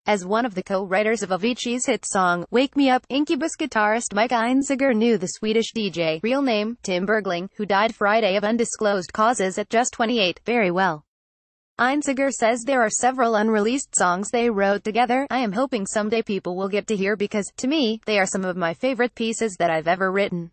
As one of the co-writers of Avicii's hit song, Wake Me Up, Incubus guitarist Mike Einziger knew the Swedish DJ, real name, Tim Bergling, who died Friday of undisclosed causes at just 28, very well. Einziger says there are several unreleased songs they wrote together, I am hoping someday people will get to hear because, to me, they are some of my favorite pieces that I've ever written.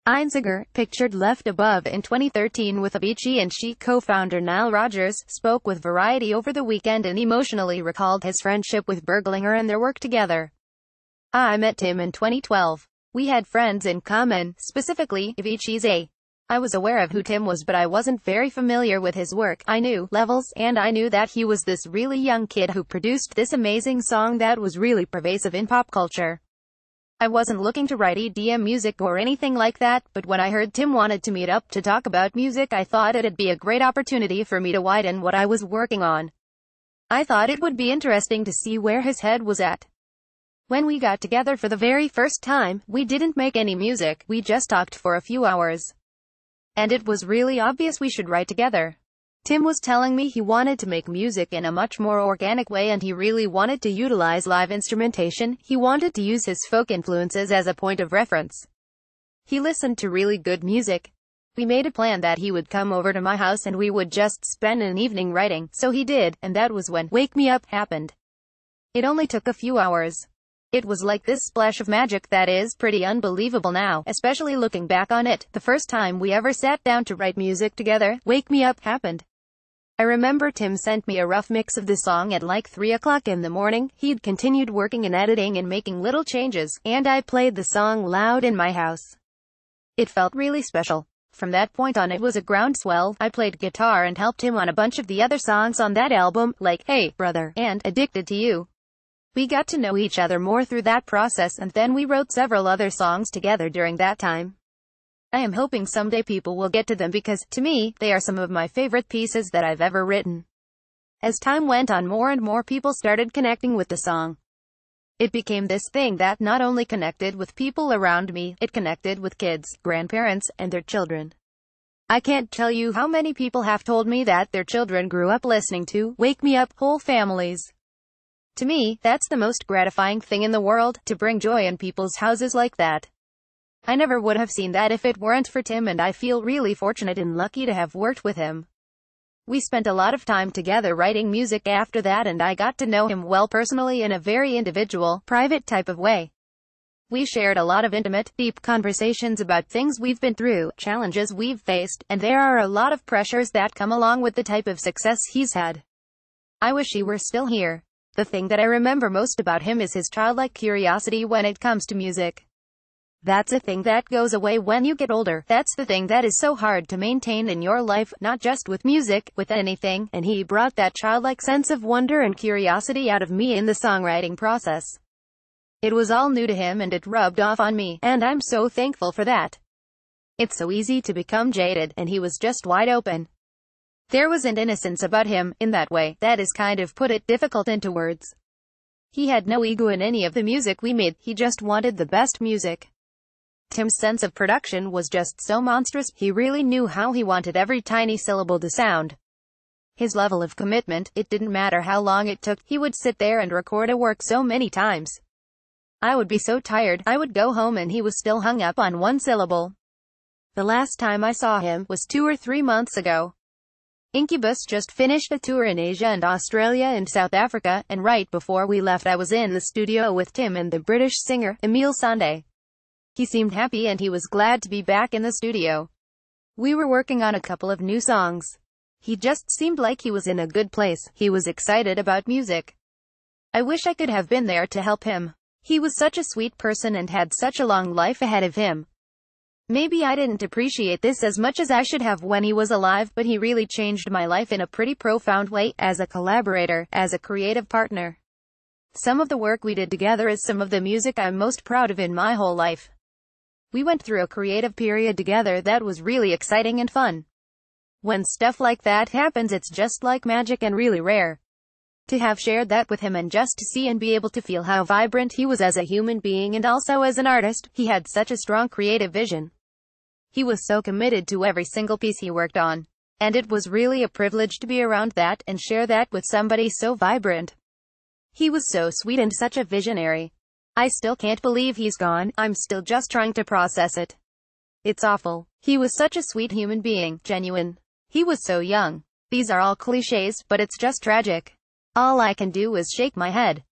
Einziger, pictured left above in 2013 with Avicii and Chic co-founder Nile Rodgers, spoke with Variety over the weekend and emotionally recalled his friendship with Berglinger and their work together. I met Tim in 2012. We had friends in common, specifically, Avicii's A. I was aware of who Tim was but I wasn't very familiar with his work. I knew levels, and I knew that he was this really young kid who produced this amazing song that was really pervasive in pop culture. I wasn't looking to write EDM music or anything like that, but when I heard Tim wanted to meet up to talk about music, I thought it'd be a great opportunity for me to widen what I was working on. I thought it would be interesting to see where his head was at. When we got together for the very first time, we didn't make any music, we just talked for a few hours. And it was really obvious we should write together. Tim was telling me he wanted to make music in a much more organic way and he really wanted to utilize live instrumentation. He wanted to use his folk influences as a point of reference. He listened to really good music. We made a plan that he would come over to my house and we would just spend an evening writing, so he did, and that was when Wake Me Up happened. It only took a few hours. It was like this splash of magic that is pretty unbelievable now, especially looking back on it. The first time we ever sat down to write music together, Wake Me Up happened. I remember Tim sent me a rough mix of the song at like 3 o'clock in the morning. He'd continued working and editing and making little changes, and I played the song loud in my house. It felt really special. From that point on it was a groundswell. I played guitar and helped him on a bunch of the other songs on that album, like Hey, Brother, and Addicted to You. We got to know each other more through that process and then we wrote several other songs together during that time. I am hoping someday people will get to them because, to me, they are some of my favorite pieces that I've ever written. As time went on, more and more people started connecting with the song. It became this thing that not only connected with people around me, it connected with kids, grandparents, and their children. I can't tell you how many people have told me that their children grew up listening to Wake Me Up, whole families. To me, that's the most gratifying thing in the world, to bring joy in people's houses like that. I never would have seen that if it weren't for Tim, and I feel really fortunate and lucky to have worked with him. We spent a lot of time together writing music after that and I got to know him well personally in a very individual, private type of way. We shared a lot of intimate, deep conversations about things we've been through, challenges we've faced, and there are a lot of pressures that come along with the type of success he's had. I wish he were still here. The thing that I remember most about him is his childlike curiosity when it comes to music. That's a thing that goes away when you get older. That's the thing that is so hard to maintain in your life, not just with music, with anything, and he brought that childlike sense of wonder and curiosity out of me in the songwriting process. It was all new to him and it rubbed off on me, and I'm so thankful for that. It's so easy to become jaded, and he was just wide open. There was an innocence about him, in that way, that is kind of put it difficult into words. He had no ego in any of the music we made, he just wanted the best music. Tim's sense of production was just so monstrous, he really knew how he wanted every tiny syllable to sound. His level of commitment, it didn't matter how long it took, he would sit there and record a work so many times. I would be so tired, I would go home and he was still hung up on one syllable. The last time I saw him was 2 or 3 months ago. Incubus just finished a tour in Asia and Australia and South Africa, and right before we left I was in the studio with Tim and the British singer, Emile Sandé. He seemed happy and he was glad to be back in the studio. We were working on a couple of new songs. He just seemed like he was in a good place. He was excited about music. I wish I could have been there to help him. He was such a sweet person and had such a long life ahead of him. Maybe I didn't appreciate this as much as I should have when he was alive, but he really changed my life in a pretty profound way, as a collaborator, as a creative partner. Some of the work we did together is some of the music I'm most proud of in my whole life. We went through a creative period together that was really exciting and fun. When stuff like that happens, it's just like magic and really rare. To have shared that with him and just to see and be able to feel how vibrant he was as a human being and also as an artist, he had such a strong creative vision. He was so committed to every single piece he worked on. And it was really a privilege to be around that and share that with somebody so vibrant. He was so sweet and such a visionary. I still can't believe he's gone. I'm still just trying to process it. It's awful. He was such a sweet human being, genuine. He was so young. These are all cliches, but it's just tragic. All I can do is shake my head.